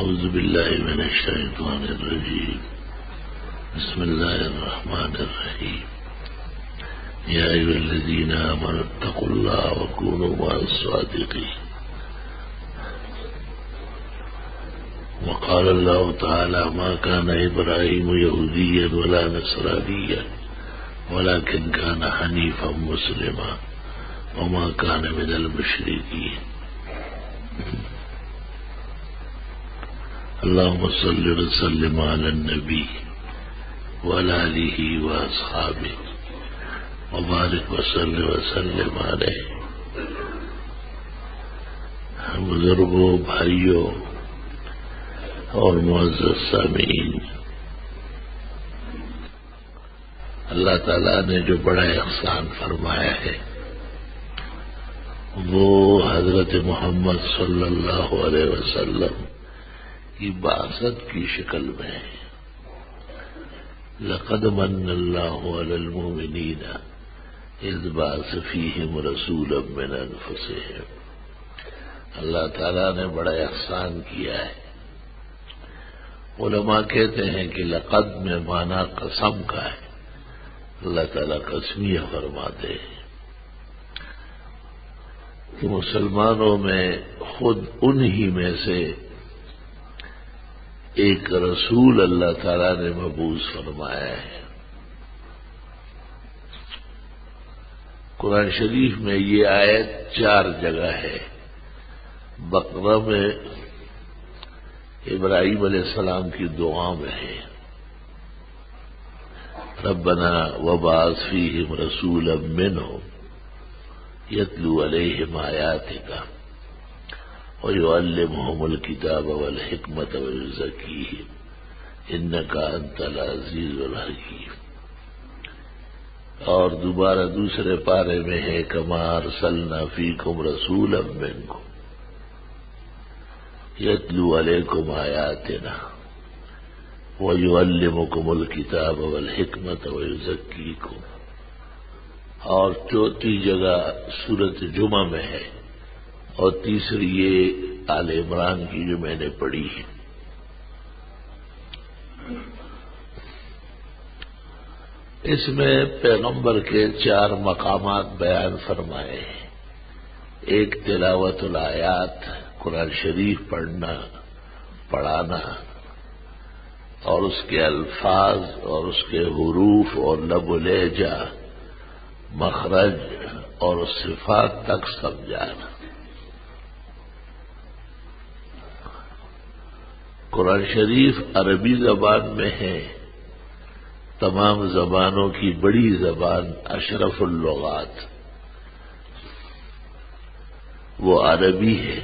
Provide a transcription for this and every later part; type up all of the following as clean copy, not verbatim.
أعوذ بالله من الشيطان الرجيم. بسم الله الرحمن الرحيم. يا أيها الذين آمنوا اتقوا الله وكونوا مع الصادقين. وقال الله تعالى: ما كان إبراهيم يهوديا ولا نصرانيا ولكن كان حنيفا مسلما وما كان من المشركين. اللهم صل وسلم على النبي وعلى آله وأصحابه وبارك وسلم عليه. بزرگوں، بھائیوں اور معزز سامعین، اللہ تعالیٰ نے جو بڑا احسان فرمایا ہے وہ حضرت محمد صلی اللہ علیہ وسلم کی بعثت کی شکل میں ہے. لقد من اللہ علی المؤمنین اذ بعث فیہم رسولا من انفسہم. اللہ تعالیٰ نے بڑا احسان کیا ہے. علماء کہتے ہیں کہ لقد میں معنی قسم کا ہے. اللہ تعالیٰ قسمیہ فرماتے ہیں کہ مسلمانوں میں خود انہی میں سے ایک رسول اللہ تعالیٰ نے مبعوث فرمایا ہے. قرآن شریف میں یہ آیت 4 جگہ ہے. بقرہ میں ابراہیم علیہ السلام کی دعا میں ہے: ربنا وبعث فیہم رسولا منہم یتلو علیہم آیاتک وَيُعَلِّمُهُمُ الْكِتَابَ وَالْحِكْمَةَ وَيُزَكِّيهِمْ إِنَّكَ أَنْتَ الْعَزِيزُ الْحَكِيمُ. اور دوبارہ دوسرے پارے میں ہے: كَمَا أَرْسَلْنَا فِيكُمْ رَسُولًا مِّنْكُمْ يَتْلُو عَلَيْكُمْ آيَاتِنَا وَيُعَلِّمُكُمُ الْكِتَابَ وَالْحِكْمَةَ وَيُزَكِّيكُمْ. اور چوتھی جگہ سورۃ جمعہ میں ہے، اور تیسری یہ آل عمران کی جو میں نے پڑھی ہے. اس میں پیغمبر کے 4 مقامات بیان فرمائے ہیں. ایک تلاوت الآیات، قرآن شریف پڑھانا اور اس کے الفاظ اور اس کے حروف اور لب و لہجہ، مخرج اور صفات تک سمجھانا. قرآن شریف عربی زبان میں ہے. تمام زبانوں کی بڑی زبان، اشرف اللغات، وہ عربی ہے.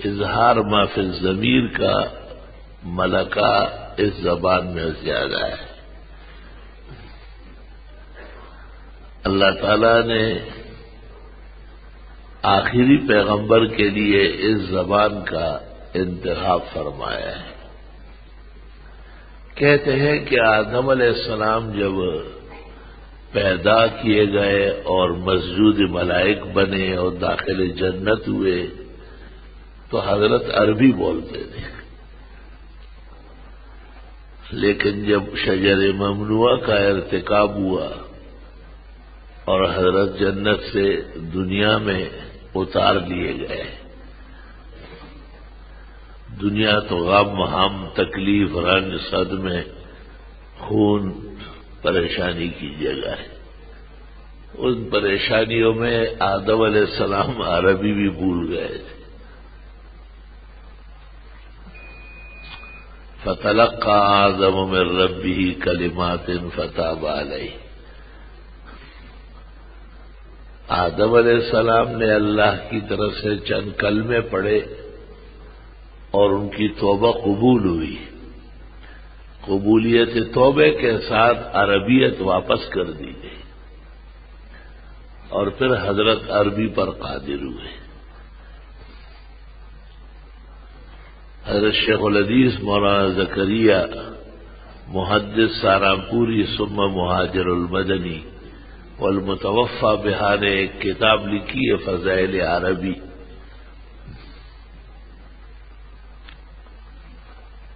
اظہار ما فی الضمیر کا ملکہ اس زبان میں زیادہ ہے. اللہ تعالیٰ نے آخری پیغمبر کے لیے اس زبان کا انتخاب فرمایا ہے. کہتے ہیں کہ آدم علیہ السلام جب پیدا کیے گئے اور مسجود ملائک بنے اور داخل جنت ہوئے تو حضرت عربی بولتے تھے، لیکن جب شجر ممنوعہ کا ارتکاب ہوا اور حضرت جنت سے دنیا میں اتار لیے گئے، دنیا تو غم، ہم، تکلیف، رنج، صدمے، خون، پریشانی کی جگہ ہے. ان پریشانیوں میں آدم علیہ السلام عربی بھی بھول گئے تھے. فَتَلَقَّى آدَمُ مِن رَّبِّهِ كَلِمَاتٍ فَتَابَ عَلَيْهِ. آدم علیہ السلام نے اللہ کی طرف سے چند کلمے پڑھے اور ان کی توبہ قبول ہوئی. قبولیت توبے کے ساتھ عربیت واپس کر دی گئی اور پھر حضرت عربی پر قادر ہوئے. حضرت شیخ الحدیث مولانا زکریا محدث سارانپوری ثم مہاجر المدنی والمتوفى بہا نے ایک کتاب لکھی ہے فضائل عربی.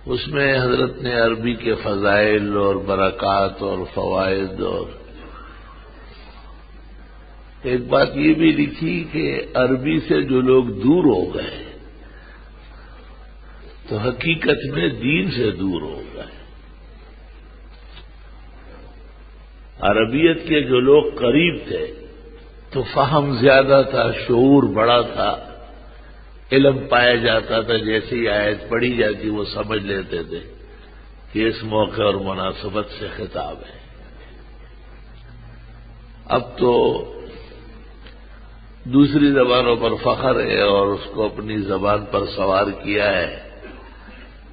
اس میں حضرت نے عربی کے فضائل اور برکات اور فوائد، اور ایک بات یہ بھی لکھی کہ عربی سے جو لوگ دور ہو گئے تو حقیقت میں دین سے دور ہو گئے. عربیت کے جو لوگ قریب تھے تو فہم زیادہ تھا، شعور بڑا تھا، علم پایا جاتا تھا، جیسی آیت پڑھی جاتی وہ سمجھ لیتے تھے کہ اس موقع اور مناسبت سے خطاب ہے. اب تو دوسری زبانوں پر فخر ہے اور اس کو اپنی زبان پر سوار کیا ہے،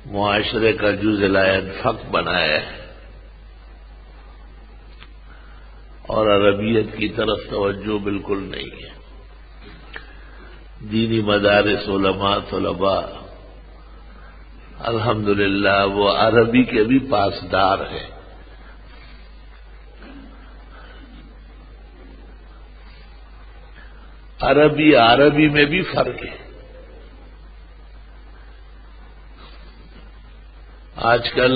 معاشرے کا جز لا ينفك بنایا ہے، اور عربیت کی طرف توجہ بالکل نہیں ہے. دینی مدارس، علماء، طلباء الحمدللہ وہ عربی کے بھی پاسدار ہیں. عربی میں بھی فرق ہے. آج کل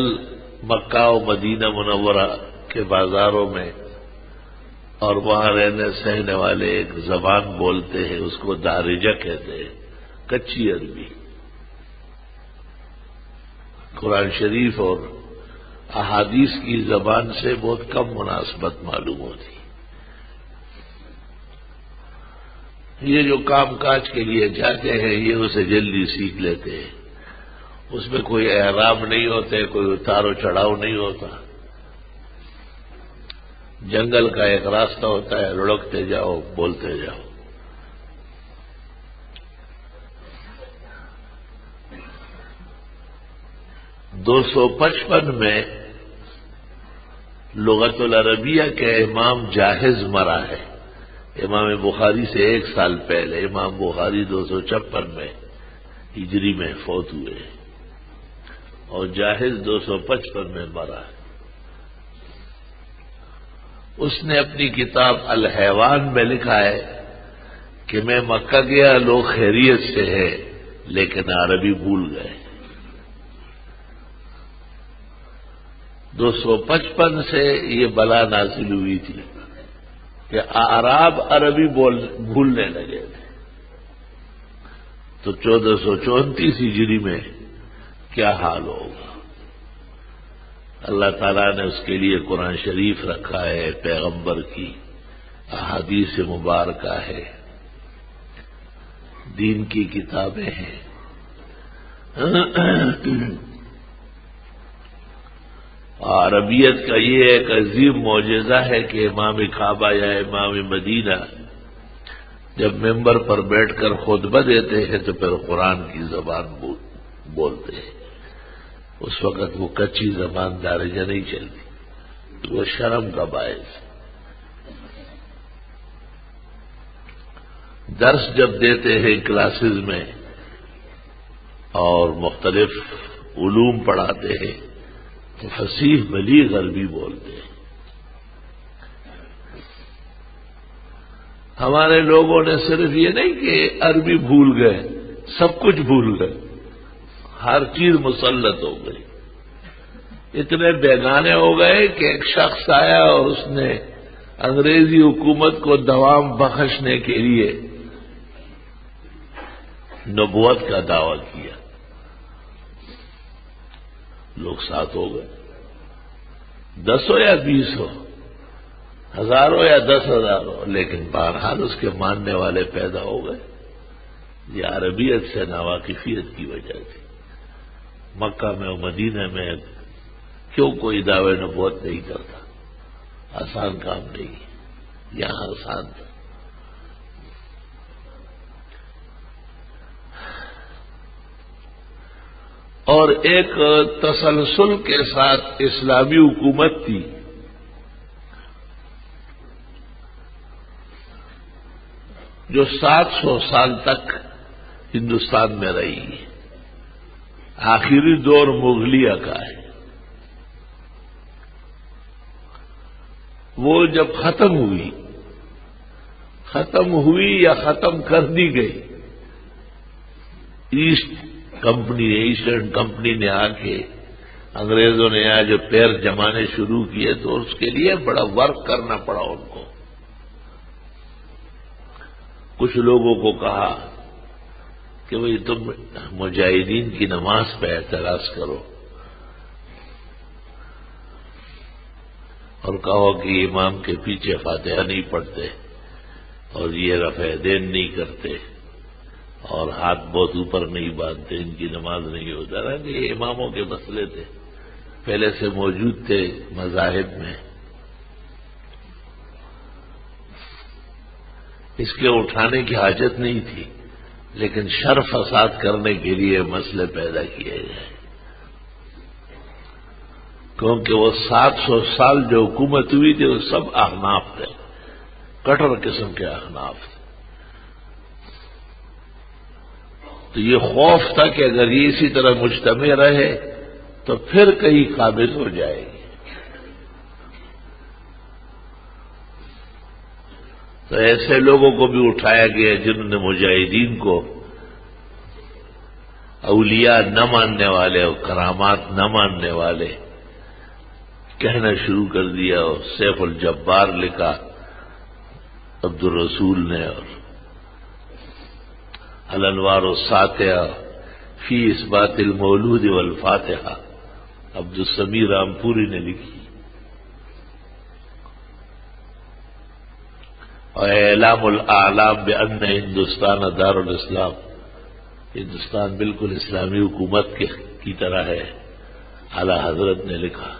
مکہ و مدینہ منورہ کے بازاروں میں اور وہاں رہنے سہنے والے ایک زبان بولتے ہیں، اس کو دارجہ کہتے ہیں، کچی عربی. قرآن شریف اور احادیث کی زبان سے بہت کم مناسبت معلوم ہوتی. یہ جو کام کاج کے لیے جاتے ہیں یہ اسے جلدی سیکھ لیتے ہیں، اس میں کوئی اعراب نہیں ہوتے، کوئی اتار و چڑھاؤ نہیں ہوتا. جنگل کا ایک راستہ ہوتا ہے، لڑکتے جاؤ، بولتے جاؤ. دو سو 255 میں لغت العربیہ کے امام جاہز مرا ہے. امام بخاری سے 1 سال پہلے امام بخاری 256 میں ہجری میں فوت ہوئے اور جاہز 255 میں مرا ہے. اس نے اپنی کتاب الحیوان میں لکھا ہے کہ میں مکہ گیا، لوگ خیریت سے ہے لیکن عربی بھول گئے. 255 سے یہ بلا نازل ہوئی تھی کہ اعراب عربی بھولنے لگے تھے. تو 1434 ہجری میں کیا حال ہوگا؟ اللہ تعالیٰ نے اس کے لیے قرآن شریف رکھا ہے، پیغمبر کی احادیث مبارکہ ہے، دین کی کتابیں ہیں. عربیت کا یہ ایک عظیم معجزہ ہے کہ امام کعبہ یا امام مدینہ جب ممبر پر بیٹھ کر خطبہ دیتے ہیں تو پھر قرآن کی زبان بولتے ہیں. اس وقت وہ کچی زبان دارجہ نہیں چلتی، وہ شرم کا باعث. درس جب دیتے ہیں کلاسز میں اور مختلف علوم پڑھاتے ہیں تو فصیح بلیغ عربی بولتے ہیں. ہمارے لوگوں نے صرف یہ نہیں کہ عربی بھول گئے، سب کچھ بھول گئے، ہر چیز مسلط ہو گئی. اتنے بیگانے ہو گئے کہ ایک شخص آیا اور اس نے انگریزی حکومت کو دوام بخشنے کے لیے نبوت کا دعویٰ کیا. لوگ ساتھ ہو گئے، 10 ہو یا 20 ہو، 1000 ہو یا 10,000 ہو، لیکن بہرحال اس کے ماننے والے پیدا ہو گئے. یہ عربیت سے ناواقفیت کی وجہ تھی. مکہ میں اور مدینہ میں کیوں کوئی دعوی نبوت نہیں کرتا؟ آسان کام نہیں، یہاں آسان تھا. اور ایک تسلسل کے ساتھ اسلامی حکومت تھی جو 700 سال تک ہندوستان میں رہی. آخری دور مغلیہ کا ہے. وہ جب ختم ہوئی یا ختم کر دی گئی، ایسٹ کمپنی ایسٹرن کمپنی نے آ کے انگریزوں نے یہاں جو پیر جمانے شروع کیے تو اس کے لیے بڑا ورک کرنا پڑا ان کو. کچھ لوگوں کو کہا کہ بھئی تم مجاہدین کی نماز پہ اعتراض کرو اور کہو کہ امام کے پیچھے فاتحہ نہیں پڑھتے اور یہ رفع دین نہیں کرتے اور ہاتھ بہت اوپر نہیں باندھتے، ان کی نماز نہیں ہوتا. یہ اماموں کے مسئلے تھے، پہلے سے موجود تھے مذاہب میں. اس کے اٹھانے کی حاجت نہیں تھی، لیکن شر فساد کرنے کے لیے مسئلے پیدا کیے گئے، کیونکہ وہ 700 سال جو حکومت ہوئی تھی وہ سب احناف تھے، کٹر قسم کے احناف تھے. تو یہ خوف تھا کہ اگر یہ اسی طرح مجتمع رہے تو پھر کہیں قابض ہو جائے گی. تو ایسے لوگوں کو بھی اٹھایا گیا جنہوں نے مجاہدین کو اولیاء نہ ماننے والے اور کرامات نہ ماننے والے کہنا شروع کر دیا. اور سیف الجبار لکھا عبد الرسول نے، اور الانوار الساطعہ فی اثبات المولود والفاتحہ عبد السمیع رامپوری نے لکھی، اور اعلام الاعلام بان ہندوستان دار الاسلام، ہندوستان بالکل اسلامی حکومت کی طرح ہے، اعلی حضرت نے لکھا.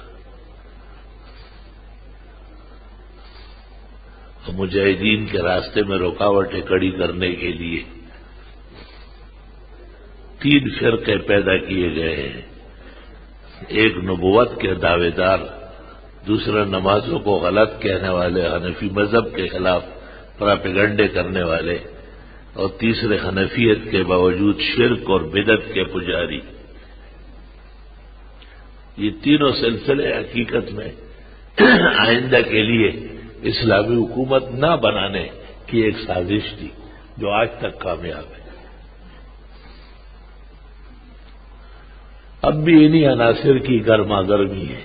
اور مجاہدین کے راستے میں رکاوٹیں کھڑی کرنے کے لیے 3 فرقے پیدا کیے گئے ہیں. ایک نبوت کے دعوے دار، دوسرا نمازوں کو غلط کہنے والے حنفی مذہب کے خلاف پراپیگنڈے کرنے والے، اور تیسرے حنفیت کے باوجود شرک اور بدعت کے پجاری. یہ تینوں سلسلے حقیقت میں آئندہ کے لیے اسلامی حکومت نہ بنانے کی ایک سازش تھی جو آج تک کامیاب ہے. اب بھی انہی عناصر کی گرما گرمی ہے.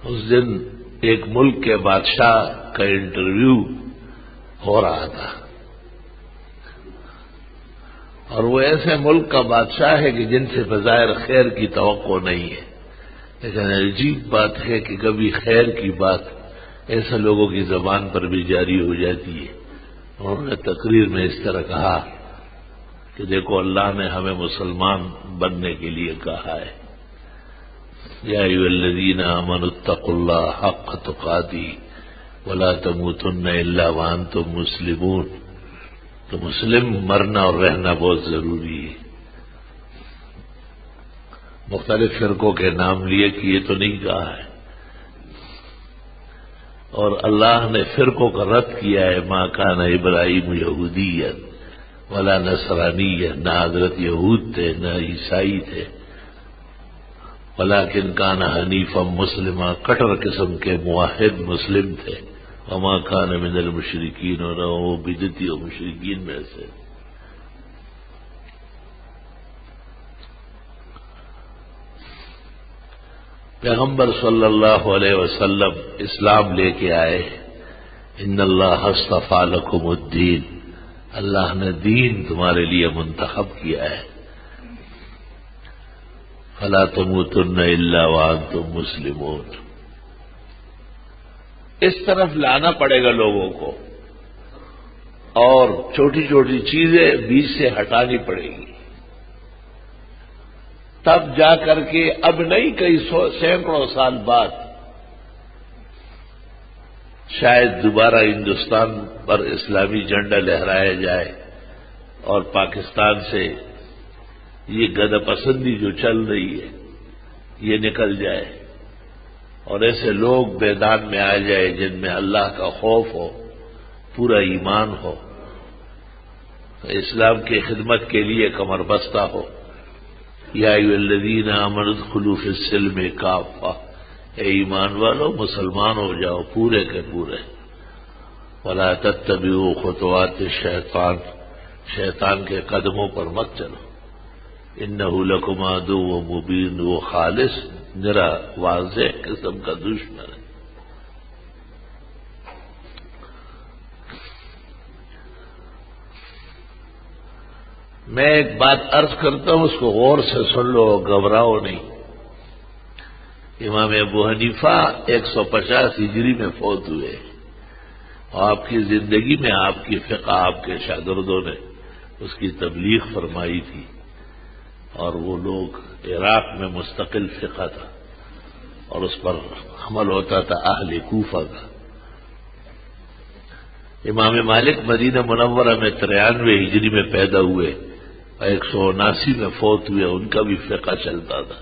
اس دن ایک ملک کے بادشاہ کا انٹرویو ہو رہا تھا، اور وہ ایسے ملک کا بادشاہ ہے کہ جن سے بظاہر خیر کی توقع نہیں ہے، لیکن عجیب بات ہے کہ کبھی خیر کی بات ایسے لوگوں کی زبان پر بھی جاری ہو جاتی ہے. انہوں نے تقریر میں اس طرح کہا کہ دیکھو اللہ نے ہمیں مسلمان بننے کے لیے کہا ہے، یا ایھا الذین آمنوا اتقوا اللہ حق تقاتہ ولا تموتن الا وانتم مسلمون. تو مسلم مرنا اور رہنا بہت ضروری ہے. مختلف فرقوں کے نام لیے کہ یہ تو نہیں کہا ہے، اور اللہ نے فرقوں کا رد کیا ہے. ما کان ابراہیم یہودیا ولا نصرانیا، نہ حضرت یہود تھے نہ عیسائی تھے، ولکن کان حنیفا مسلما، کٹر قسم کے موحد مسلم تھے. وما کان من المشرکین، اور وہ بدعتی و مشرکین میں سے. پیغمبر صلی اللہ علیہ وسلم اسلام لے کے آئے. ان اللہ اصطفیٰ لکم الدین، اللہ نے دین تمہارے لیے منتخب کیا ہے. فلا تموتن الا وانتم مسلمون. اس طرف لانا پڑے گا لوگوں کو، اور چھوٹی چھوٹی چیزیں بیچ سے ہٹانی پڑے گی، تب جا کر کے اب نہیں کئی سینکڑوں سال بعد شاید دوبارہ ہندوستان پر اسلامی جھنڈا لہرایا جائے اور پاکستان سے یہ گدھا پسندی جو چل رہی ہے یہ نکل جائے، اور ایسے لوگ میدان میں آ جائے جن میں اللہ کا خوف ہو، پورا ایمان ہو، اسلام کی خدمت کے لیے کمر بستہ ہو. یا ایھا الذین آمنوا ادخلوا فی السلم کافہ، اے ایمان والو مسلمان ہو جاؤ پورے کے پورے. ولا تتبعوا خطوات الشیطان، شیطان کے قدموں پر مت چلو، انہ لکم عدو مبین، وہ خالص نرا واضح قسم کا دشمن ہے۔ میں ایک بات عرض کرتا ہوں، اس کو غور سے سن لو، گھبراؤ نہیں۔ امام ابو حنیفہ 150 ہجری میں فوت ہوئے، اور آپ کی زندگی میں آپ کی فقہ آپ کے شاگردوں نے اس کی تبلیغ فرمائی تھی، اور وہ لوگ عراق میں مستقل فقہ تھا اور اس پر عمل ہوتا تھا اہل کوفہ کا۔ امام مالک مدینہ منورہ میں 93 ہجری میں پیدا ہوئے، 179 میں فوت ہوئے، ان کا بھی فقہ چلتا تھا۔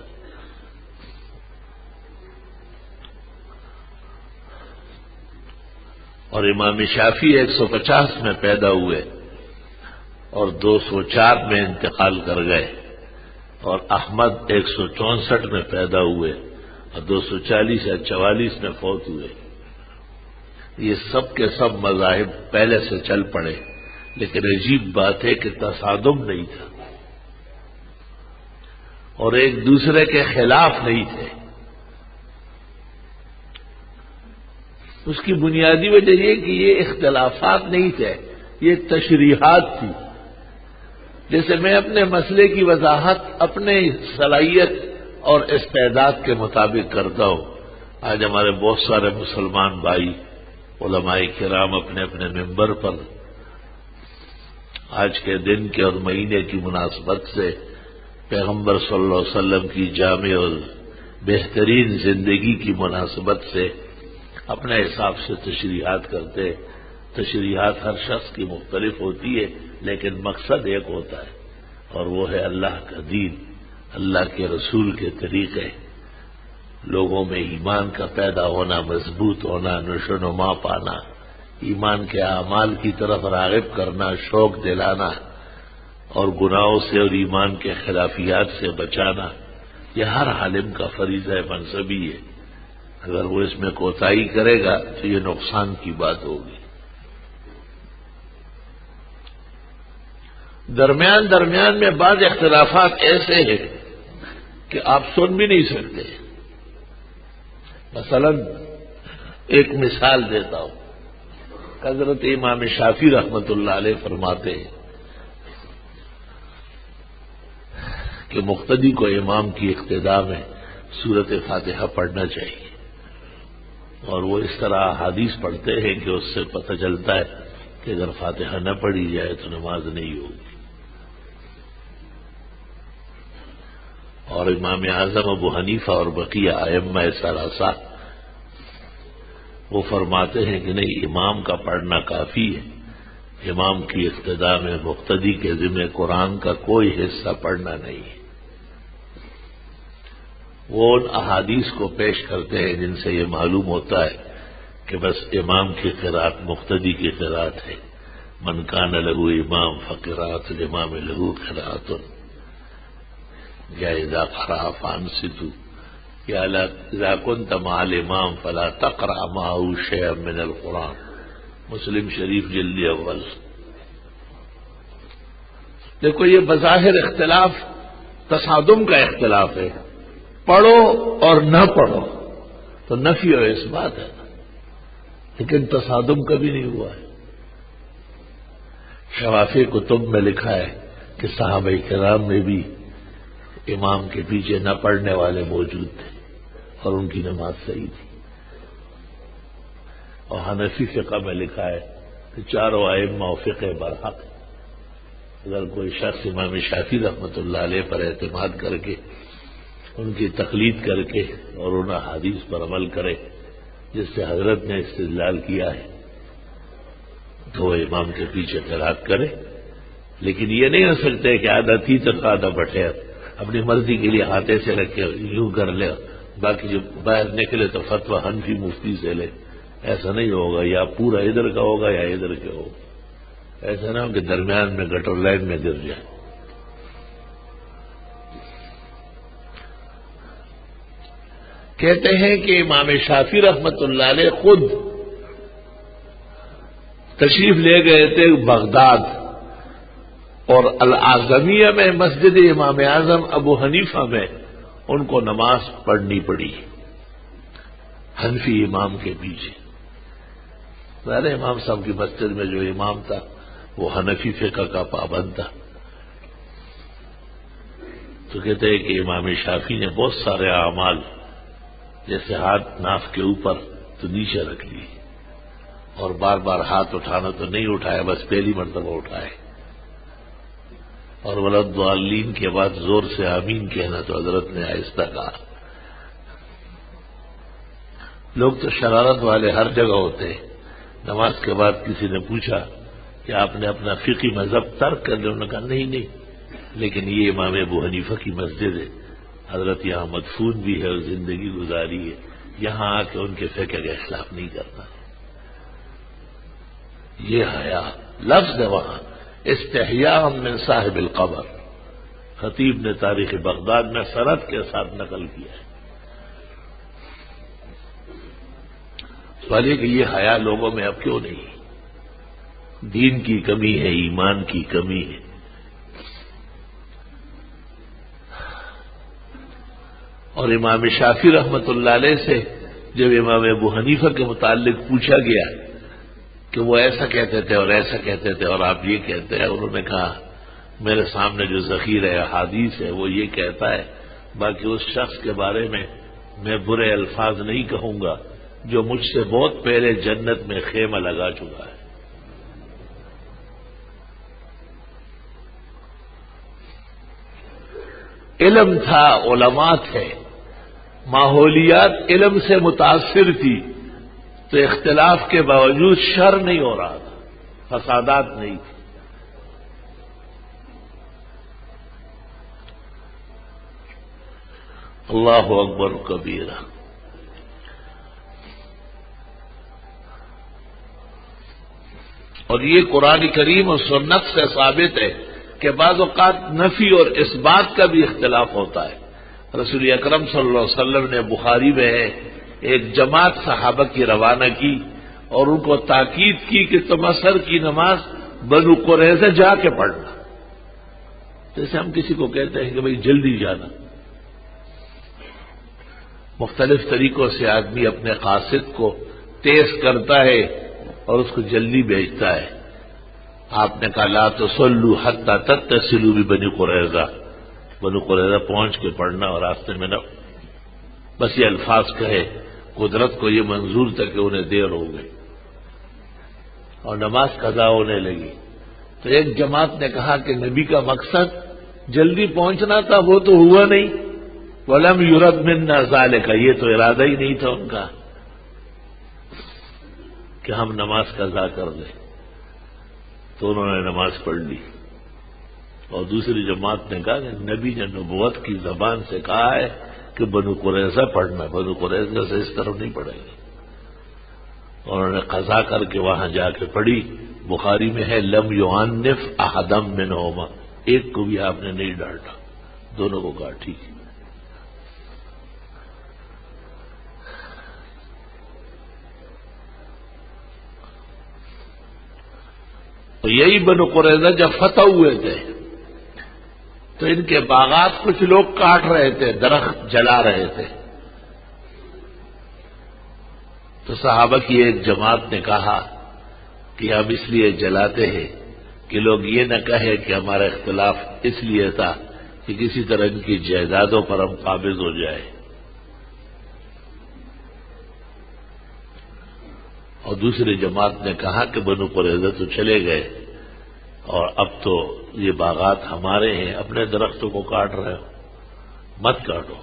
اور امام شافعی 150 میں پیدا ہوئے اور 204 میں انتقال کر گئے، اور احمد 164 میں پیدا ہوئے اور 240 یا 44 میں فوت ہوئے۔ یہ سب کے سب مذاہب پہلے سے چل پڑے، لیکن عجیب بات ہے کہ تصادم نہیں تھا اور ایک دوسرے کے خلاف نہیں تھے۔ اس کی بنیادی وجہ یہ کہ یہ اختلافات نہیں تھے، یہ تشریحات تھی۔ جیسے میں اپنے مسئلے کی وضاحت اپنے صلاحیت اور استعداد کے مطابق کرتا ہوں۔ آج ہمارے بہت سارے مسلمان بھائی علماء کرام اپنے اپنے ممبر پر آج کے دن کے اور مہینے کی مناسبت سے پیغمبر صلی اللہ علیہ وسلم کی جامع اور بہترین زندگی کی مناسبت سے اپنے حساب سے تشریحات کرتے۔ تشریحات ہر شخص کی مختلف ہوتی ہے، لیکن مقصد ایک ہوتا ہے، اور وہ ہے اللہ کا دین، اللہ کے رسول کے طریقے، لوگوں میں ایمان کا پیدا ہونا، مضبوط ہونا، نشو و نما پانا، ایمان کے اعمال کی طرف راغب کرنا، شوق دلانا، اور گناہوں سے اور ایمان کے خلافیات سے بچانا، یہ ہر عالم کا فریضہ منصبی ہے۔ اگر وہ اس میں کوتاہی کرے گا تو یہ نقصان کی بات ہوگی۔ درمیان میں بعض اختلافات ایسے ہیں کہ آپ سن بھی نہیں سکتے۔ مثلا ایک مثال دیتا ہوں، حضرت امام شافعی رحمۃ اللہ علیہ فرماتے ہیں کہ مقتدی کو امام کی اقتداء میں سورۃ فاتحہ پڑھنا چاہیے، اور وہ اس طرح حدیث پڑھتے ہیں کہ اس سے پتہ چلتا ہے کہ اگر فاتحہ نہ پڑھی جائے تو نماز نہیں ہوگی۔ اور امام اعظم ابو حنیفہ اور بقیہ ائمہ ثلاثہ وہ فرماتے ہیں کہ نہیں، امام کا پڑھنا کافی ہے، امام کی اقتداء میں مقتدی کے ذمہ قرآن کا کوئی حصہ پڑھنا نہیں ہے۔ وہ ان احادیث کو پیش کرتے ہیں جن سے یہ معلوم ہوتا ہے کہ بس امام کی قرات مقتدی کی قرات ہے۔ من کان لہ امام فقرات الامام لہ قرات، یا اذا قرأ فانصتوا، یا اذا كنت مع الامام فلا تقرأ معه شيئا من القرآن، مسلم شریف جلد اول۔ دیکھو یہ بظاہر اختلاف تصادم کا اختلاف ہے، پڑھو اور نہ پڑھو تو نفی و اثبات ہے، لیکن تصادم کبھی نہیں ہوا ہے۔ شوافی کتب میں لکھا ہے کہ صحابہ کرام میں بھی امام کے پیچھے نہ پڑھنے والے موجود تھے اور ان کی نماز صحیح تھی۔ اور حنفی فقہ میں لکھا ہے کہ چاروں ائمہ و فقہ برحق، اگر کوئی شخص امام شافعی رحمۃ اللہ علیہ پر اعتماد کر کے ان کی تقلید کر کے اور ان احادیث پر عمل کرے جس سے حضرت نے استدلال کیا ہے تو وہ امام کے پیچھے قرات کرے، لیکن یہ نہیں ہو سکتے کہ آدھا تیتر آدھا بٹھے اپنی مرضی کے لیے ہاتھے سے رکھے یوں کر لے، باقی جو باہر نکلے تو فتویٰ حنفی مفتی سے لے۔ ایسا نہیں ہوگا، یا پورا ادھر کا ہوگا یا ادھر کے ہوگا، ایسا نہ ہو کہ درمیان میں گٹر لائن میں گر جائے۔ کہتے ہیں کہ امام شافعی رحمۃ اللہ علیہ خود تشریف لے گئے تھے بغداد، اور الاعظمیہ میں مسجد امام اعظم ابو حنیفہ میں ان کو نماز پڑھنی پڑی حنفی امام کے پیچھے۔ میرے امام صاحب کی مسجد میں جو امام تھا وہ حنفی فقہ کا پابند تھا، تو کہتے ہیں کہ امام شافعی نے بہت سارے اعمال جیسے ہاتھ ناف کے اوپر تو نیچے رکھ لی، اور بار بار ہاتھ اٹھانا تو نہیں اٹھایا، بس پہلی مرتبہ اٹھائے، اور ولضالین کے بعد زور سے آمین کہنا تو حضرت نے آہستہ کہا۔ لوگ تو شرارت والے ہر جگہ ہوتے ہیں۔ نماز کے بعد کسی نے پوچھا کہ آپ نے اپنا فقہی مذہب ترک کر لیا؟ انہوں نے کہا نہیں نہیں، لیکن یہ امام ابو حنیفہ کی مسجد ہے، حضرت یہاں مدفون بھی ہے اور زندگی گزاری ہے، یہاں آ کے ان کے فقہ کا اختلاف نہیں کرنا۔ یہ حیا لفظ ہے وہاں، استحیاء من صاحب القبر، خطیب نے تاریخ بغداد میں سند کے ساتھ نقل کیا ہے۔ سوال یہ کہ یہ حیا لوگوں میں اب کیوں نہیں؟ دین کی کمی ہے، ایمان کی کمی ہے۔ اور امام شافعی رحمت اللہ علیہ سے جب امام ابو حنیفہ کے متعلق پوچھا گیا کہ وہ ایسا کہتے تھے اور ایسا کہتے تھے اور آپ یہ کہتے ہیں، انہوں نے کہا میرے سامنے جو ذخیرہ حدیث ہے وہ یہ کہتا ہے، باقی اس شخص کے بارے میں میں برے الفاظ نہیں کہوں گا جو مجھ سے بہت پہلے جنت میں خیمہ لگا چکا ہے۔ علم تھا، علماء تھے، ماحولیات علم سے متاثر تھی، تو اختلاف کے باوجود شر نہیں ہو رہا تھا، فسادات نہیں تھی۔ اللہ اکبر کبیرہ۔ اور یہ قرآن کریم اور سنت سے ثابت ہے کہ بعض اوقات نفی اور اس بات کا بھی اختلاف ہوتا ہے۔ رسول اکرم صلی اللہ علیہ وسلم نے بخاری میں ایک جماعت صحابہ کی روانہ کی اور ان کو تاکید کی کہ تم عصر کی نماز بنو قریظہ جا کے پڑھنا۔ جیسے ہم کسی کو کہتے ہیں کہ بھئی جلدی جانا، مختلف طریقوں سے آدمی اپنے قاصد کو تیز کرتا ہے اور اس کو جلدی بھیجتا ہے۔ آپ نے کہا لا تصلوا حتی تتصلوا ببنی قریظہ، بنو قریظہ پہنچ کے پڑھنا اور راستے میں نہ بس یہ الفاظ کہے۔ قدرت کو یہ منظور تھا کہ انہیں دیر ہو گئی اور نماز قضا ہونے لگی، تو ایک جماعت نے کہا کہ نبی کا مقصد جلدی پہنچنا تھا، وہ تو ہوا نہیں، وَلَمْ يُرَدْ مِنَّا ذَلِكَ، یہ تو ارادہ ہی نہیں تھا ان کا کہ ہم نماز قضا کر دیں۔ تو انہوں نے نماز پڑھ لی، اور دوسری جماعت نے کہا کہ نبی نے نبوت کی زبان سے کہا ہے کہ بنو قریظہ پڑھنا، بنو قریظہ سے اس طرف نہیں پڑھیں گے۔ انہوں نے قضا کر کے وہاں جا کے پڑھی۔ بخاری میں ہے لم یعنف احدا منہما، ایک کو بھی آپ نے نہیں ڈانٹا، دونوں کو کہا ٹھیک ہے۔ تو یہی بنو قریظہ جب فتح ہوئے تھے تو ان کے باغات کچھ لوگ کاٹ رہے تھے، درخت جلا رہے تھے، تو صحابہ کی ایک جماعت نے کہا کہ ہم اس لیے جلاتے ہیں کہ لوگ یہ نہ کہے کہ ہمارا اختلاف اس لیے تھا کہ کسی طرح ان کی جائیدادوں پر ہم قابض ہو جائے۔ اور دوسری جماعت نے کہا کہ بنو قریظہ تو چلے گئے اور اب تو یہ باغات ہمارے ہیں، اپنے درختوں کو کاٹ رہے ہو، مت کاٹو۔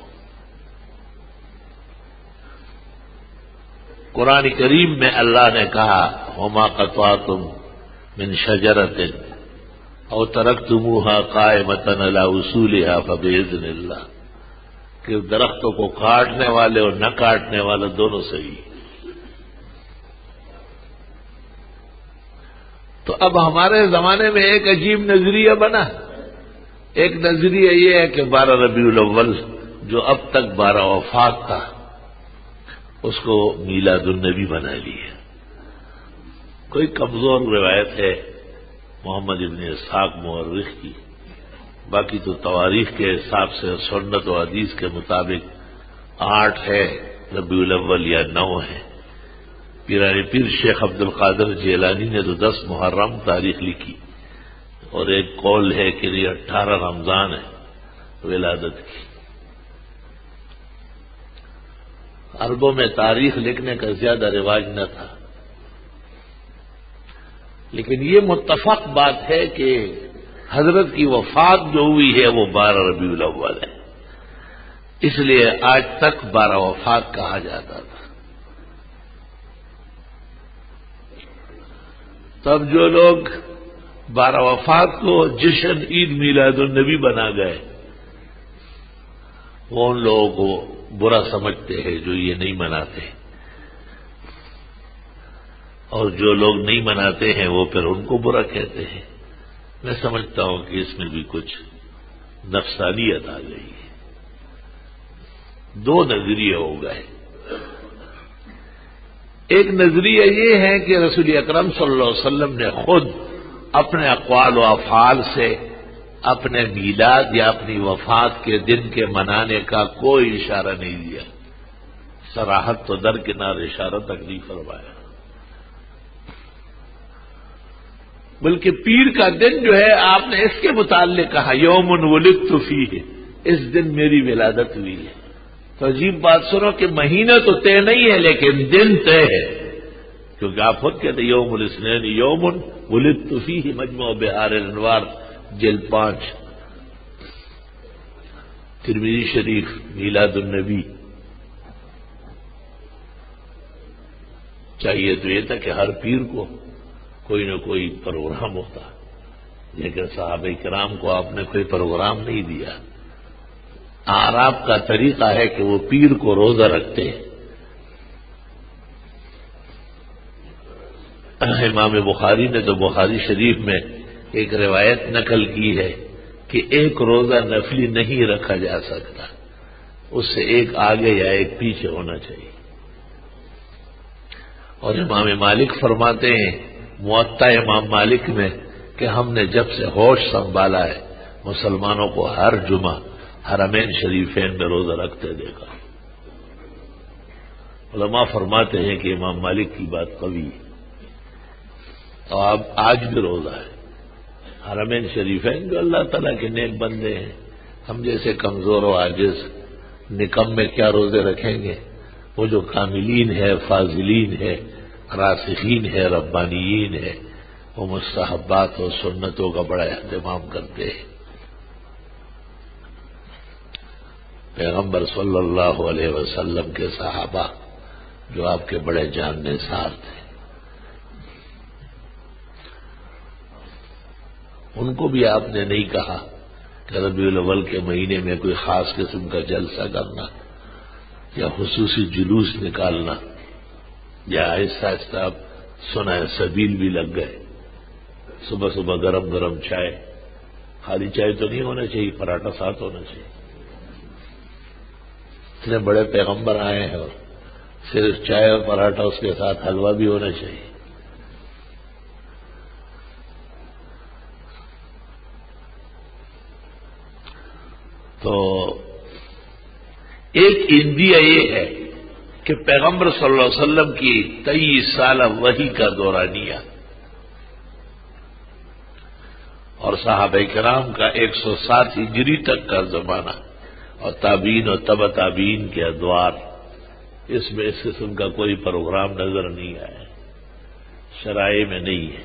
قرآن کریم میں اللہ نے کہا وما قطعتم من شجرۃ او ترکتموها قائمۃ علی اصولها فباذن اللہ، کہ درختوں کو کاٹنے والے اور نہ کاٹنے والے دونوں صحیح۔ تو اب ہمارے زمانے میں ایک عجیب نظریہ بنا، ایک نظریہ یہ ہے کہ 12 ربیع الاول جو اب تک 12 وفات تھا اس کو میلاد النبی بنا لیا، کوئی کمزور روایت ہے محمد ابن اسحاق مورخ کی، باقی تو تواریخ کے حساب سے سنت و حدیث کے مطابق 8 ہے ربیع الاول یا 9 ہے۔ پیران پیر شیخ عبد القادر جیلانی نے تو 10 محرم تاریخ لکھی، اور ایک قول ہے کہ یہ 18 رمضان ہے ولادت کی۔ عربوں میں تاریخ لکھنے کا زیادہ رواج نہ تھا، لیکن یہ متفق بات ہے کہ حضرت کی وفات جو ہوئی ہے وہ 12 ربیع الاول ہے، اس لیے آج تک 12 وفات کہا جاتا تھا۔ تب جو لوگ 12 وفات کو جشن عید میلاد النبی بنا گئے وہ ان لوگوں کو برا سمجھتے ہیں جو یہ نہیں مناتے، اور جو لوگ نہیں مناتے ہیں وہ پھر ان کو برا کہتے ہیں۔ میں سمجھتا ہوں کہ اس میں بھی کچھ نفسانیت آ گئی ہے۔ 2 نظریے ہو گئے۔ ایک نظریہ یہ ہے کہ رسول اکرم صلی اللہ علیہ وسلم نے خود اپنے اقوال و افعال سے اپنے میلاد یا اپنی وفات کے دن کے منانے کا کوئی اشارہ نہیں دیا، صراحت تو درکنار اشارہ تک نہیں فرمایا، بلکہ پیر کا دن جو ہے آپ نے اس کے متعلق کہا یوم ولدت فیہ، اس دن میری ولادت ہوئی ہے۔ تو عجیب بات سنو کہ مہینہ تو طے نہیں ہے لیکن دن طے ہے، کیونکہ آپ خود کہتے یوم الاثنین یوم ولدت فیہ، مجموع بحار الانوار جلد 5، ترمذی شریف میلاد النبی۔ چاہیے تو یہ تھا کہ ہر پیر کو کوئی نہ کوئی پروگرام ہوتا، لیکن صحابہ کرام کو آپ نے کوئی پروگرام نہیں دیا۔ اعراب کا طریقہ ہے کہ وہ پیر کو روزہ رکھتے ہیں۔ امام بخاری نے تو بخاری شریف میں ایک روایت نقل کی ہے کہ ایک روزہ نفلی نہیں رکھا جا سکتا، اس سے ایک آگے یا ایک پیچھے ہونا چاہیے۔ اور امام مالک فرماتے ہیں موطا امام مالک میں کہ ہم نے جب سے ہوش سنبھالا ہے مسلمانوں کو ہر جمعہ حرمین شریفین میں روزہ رکھتے دیکھا۔ علماء فرماتے ہیں کہ امام مالک کی بات قوی ہے، اور اب آج بھی روزہ ہے حرمین شریفین، جو اللہ تعالیٰ کے نیک بندے ہیں۔ ہم جیسے کمزور و عاجز نکم میں کیا روزے رکھیں گے؟ وہ جو کاملین ہے، فاضلین ہے، راسخین ہے، ربانیین ہے، وہ مستحبات اور سنتوں کا بڑا اہتمام کرتے ہیں۔ پیغمبر صلی اللہ علیہ وسلم کے صحابہ جو آپ کے بڑے جان نثار تھے، ان کو بھی آپ نے نہیں کہا کہ ربیع الاول کے مہینے میں کوئی خاص قسم کا جلسہ کرنا یا خصوصی جلوس نکالنا، یا آہستہ آہستہ سنا سبیل بھی لگ گئے۔ صبح صبح گرم گرم چائے، خالی چائے تو نہیں ہونا چاہیے، پراٹھا ساتھ ہونا چاہیے۔ اتنے بڑے پیغمبر آئے ہیں اور صرف چائے اور پراٹھا، اس کے ساتھ حلوہ بھی ہونا چاہیے۔ تو ایک اندیا یہ ہے کہ پیغمبر صلی اللہ علیہ وسلم کی 23 سالہ وحی کا دورانیہ اور صحابہ کرام کا 107 ہجری تک کا زمانہ اور تابعین اور تبع تابعین کے ادوار، اس میں اس قسم کا کوئی پروگرام نظر نہیں آیا، شرائع میں نہیں ہے۔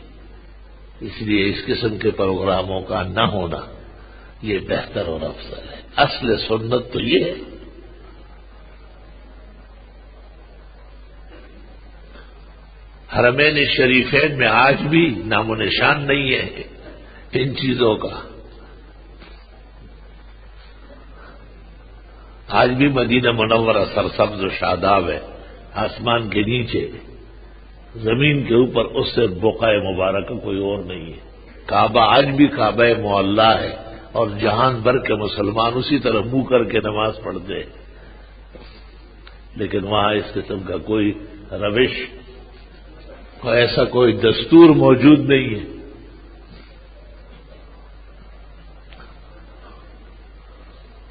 اس لیے اس قسم کے پروگراموں کا نہ ہونا یہ بہتر اور افضل ہے۔ اصل سنت تو یہ ہے۔ حرمین شریفین میں آج بھی نام و نشان نہیں ہے ان چیزوں کا۔ آج بھی مدینہ منورہ سرسبز و شاداب ہے، آسمان کے نیچے، زمین کے اوپر اس سے بقعہ مبارکہ کوئی اور نہیں ہے۔ کعبہ آج بھی کعبہ معلی ہے، اور جہان بھر کے مسلمان اسی طرح منہ کر کے نماز پڑھتے ہیں، لیکن وہاں اس قسم کا کوئی روش، اور ایسا کوئی دستور موجود نہیں ہے۔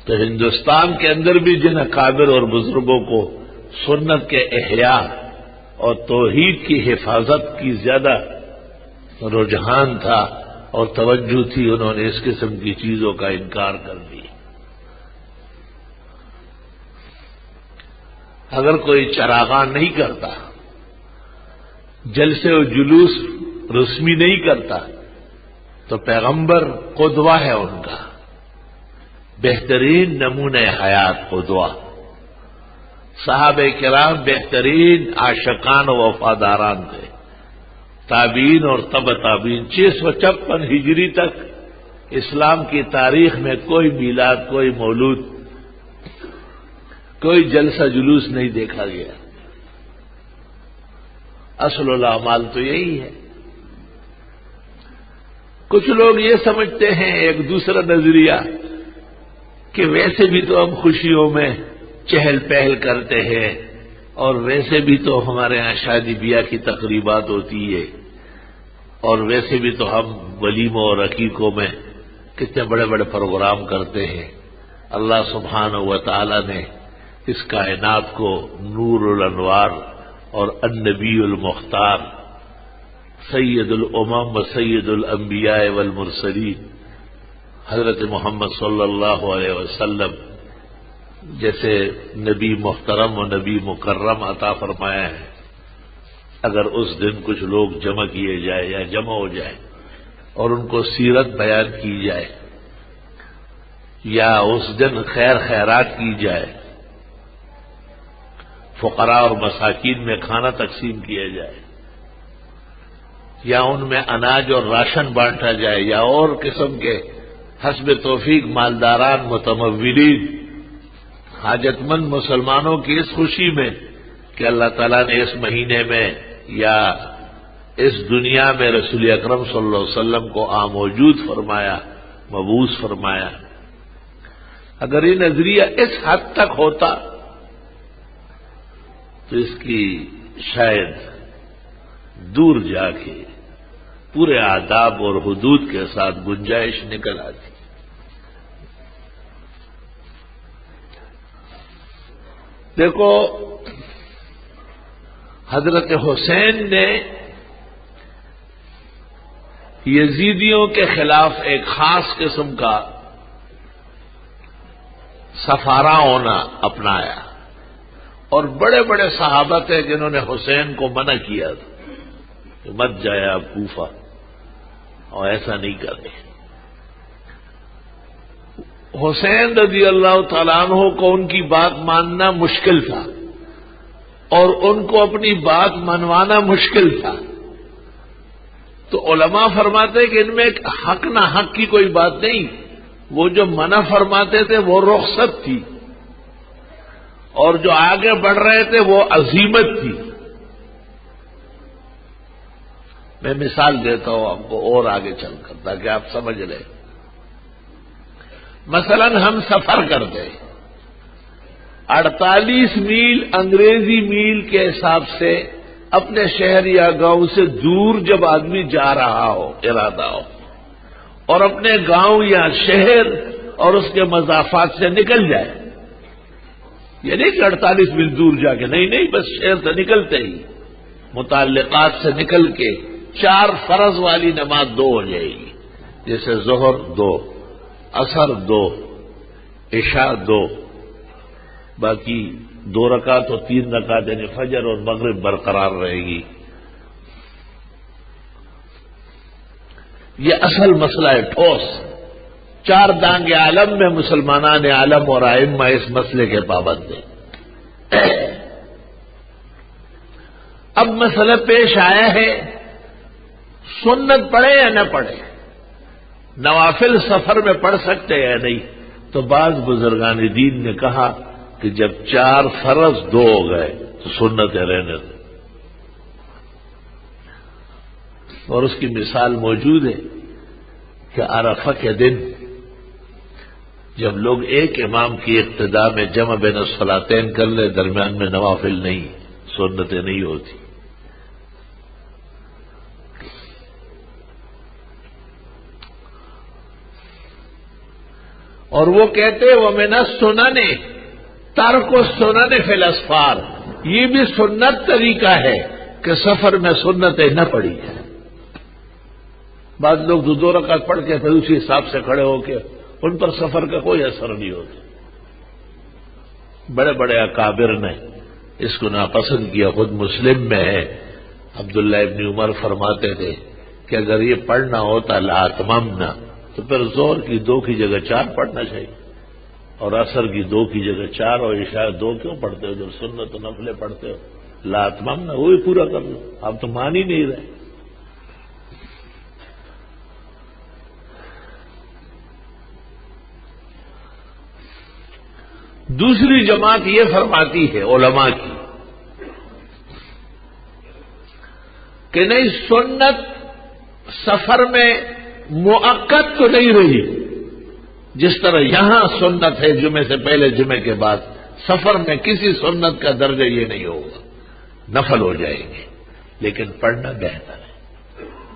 تو ہندوستان کے اندر بھی جن اکابر اور بزرگوں کو سنت کے احیاء اور توحید کی حفاظت کی زیادہ رجحان تھا اور توجہ تھی، انہوں نے اس قسم کی چیزوں کا انکار کر دیا۔ اگر کوئی چراغاں نہیں کرتا، جلسے و جلوس رسمی نہیں کرتا، تو پیغمبر قدوہ ہے ان کا، بہترین نمونہ حیات قدوہ، صحابہ کرام بہترین عاشقان و وفاداران تھے، تابعین اور تبع تابعین۔ 656 ہجری تک اسلام کی تاریخ میں کوئی میلاد، کوئی مولود، کوئی جلسہ جلوس نہیں دیکھا گیا۔ اصل الاعمال تو یہی ہے۔ کچھ لوگ یہ سمجھتے ہیں، ایک دوسرا نظریہ، کہ ویسے بھی تو ہم خوشیوں میں چہل پہل کرتے ہیں، اور ویسے بھی تو ہمارے ہاں شادی بیاہ کی تقریبات ہوتی ہے، اور ویسے بھی تو ہم ولیموں اور عقیقوں میں کتنے بڑے بڑے پروگرام کرتے ہیں۔ اللہ سبحانہ و تعالی نے اس کائنات کو نور الانوار اور النبی المختار، سید الامم و سید الانبیاء والمرسلین، حضرت محمد صلی اللہ علیہ وسلم جیسے نبی محترم و نبی مکرم عطا فرمایا ہے۔ اگر اس دن کچھ لوگ جمع کیے جائے یا جمع ہو جائے اور ان کو سیرت بیان کی جائے، یا اس دن خیر خیرات کی جائے، فقراء اور مساکین میں کھانا تقسیم کیا جائے، یا ان میں اناج اور راشن بانٹا جائے، یا اور قسم کے حسب توفیق مالداران، متمولین، حاجت مند مسلمانوں کی اس خوشی میں کہ اللہ تعالیٰ نے اس مہینے میں یا اس دنیا میں رسول اکرم صلی اللہ علیہ وسلم کو موجود فرمایا، مبعوث فرمایا۔ اگر یہ نظریہ اس حد تک ہوتا تو اس کی شاید دور جا کے پورے آداب اور حدود کے ساتھ گنجائش نکل آتی۔ دیکھو، حضرت حسین نے یزیدیوں کے خلاف ایک خاص قسم کا سفارہ ہونا اپنایا، اور بڑے بڑے صحابہ تھے جنہوں نے حسین کو منع کیا تھا کہ مت جائے آپ کوفہ، اور ایسا نہیں کریں۔ حسین رضی اللہ تعالیٰ عنہ کو ان کی بات ماننا مشکل تھا، اور ان کو اپنی بات منوانا مشکل تھا۔ تو علماء فرماتے کہ ان میں ایک حق نہ حق کی کوئی بات نہیں، وہ جو منع فرماتے تھے وہ رخصت تھی، اور جو آگے بڑھ رہے تھے وہ عزیمت تھی۔ میں مثال دیتا ہوں آپ کو اور آگے چل کر تاکہ آپ سمجھ لیں۔ مثلا ہم سفر کرتے 48 میل انگریزی میل کے حساب سے اپنے شہر یا گاؤں سے دور جب آدمی جا رہا ہو، ارادہ ہو، اور اپنے گاؤں یا شہر اور اس کے مضافات سے نکل جائے، یہ نہیں کہ 48 میل دور جا کے، نہیں، بس شہر سے نکلتے ہی متعلقات سے نکل کے 4 فرض والی نماز 2 ہو جائے گی، جیسے ظہر 2، عصر 2، عشاء 2، باقی 2 رکعت اور 3 رکعت یعنی فجر اور مغرب برقرار رہے گی۔ یہ اصل مسئلہ ہے ٹھوس۔ 4 دانگ عالم میں مسلمانان عالم اور ائمہ اس مسئلے کے پابند ہیں۔ اب مسئلہ پیش آیا ہے سنت پڑھے یا نہ پڑھے، نوافل سفر میں پڑھ سکتے یا نہیں؟ تو بعض بزرگان دین نے کہا کہ جب 4 فرض 2 ہو گئے تو سنت رہنے دو، اور اس کی مثال موجود ہے کہ عرفہ کے دن جب لوگ ایک امام کی اقتداء میں جمع بین الصلاتین کر لے، درمیان میں نوافل نہیں، سنتیں نہیں ہوتی، اور وہ کہتے وَمِنَ السُّنَنِ تَرْكُ السُّنَنِ فِي الْأَسْفَارِ، یہ بھی سنت طریقہ ہے کہ سفر میں سنتیں نہ پڑھی جائیں۔ بعض لوگ دو رکعت پڑھ کے پھر اسی حساب سے کھڑے ہو کے ان پر سفر کا کوئی اثر نہیں ہوتا۔ بڑے بڑے اکابر نے اس کو ناپسند کیا، خود مسلم میں ہے، عبداللہ ابن عمر فرماتے تھے کہ اگر یہ پڑھنا ہوتا لاتممنا تو پھر ظہر کی 2 کی جگہ 4 پڑھنا چاہیے، اور عصر کی 2 کی جگہ 4، اور عشاء 2 کیوں پڑھتے ہو جب سنت و نفلیں پڑھتے ہو؟ لاتممنا وہی پورا کر لو، آپ تو مان ہی نہیں رہے۔ دوسری جماعت یہ فرماتی ہے علماء کی کہ نہیں، سنت سفر میں مؤقت تو نہیں رہی، جس طرح یہاں سنت ہے جمعے سے پہلے جمعے کے بعد، سفر میں کسی سنت کا درجہ یہ نہیں ہوگا، نفل ہو جائیں گے، لیکن پڑھنا بہتر ہے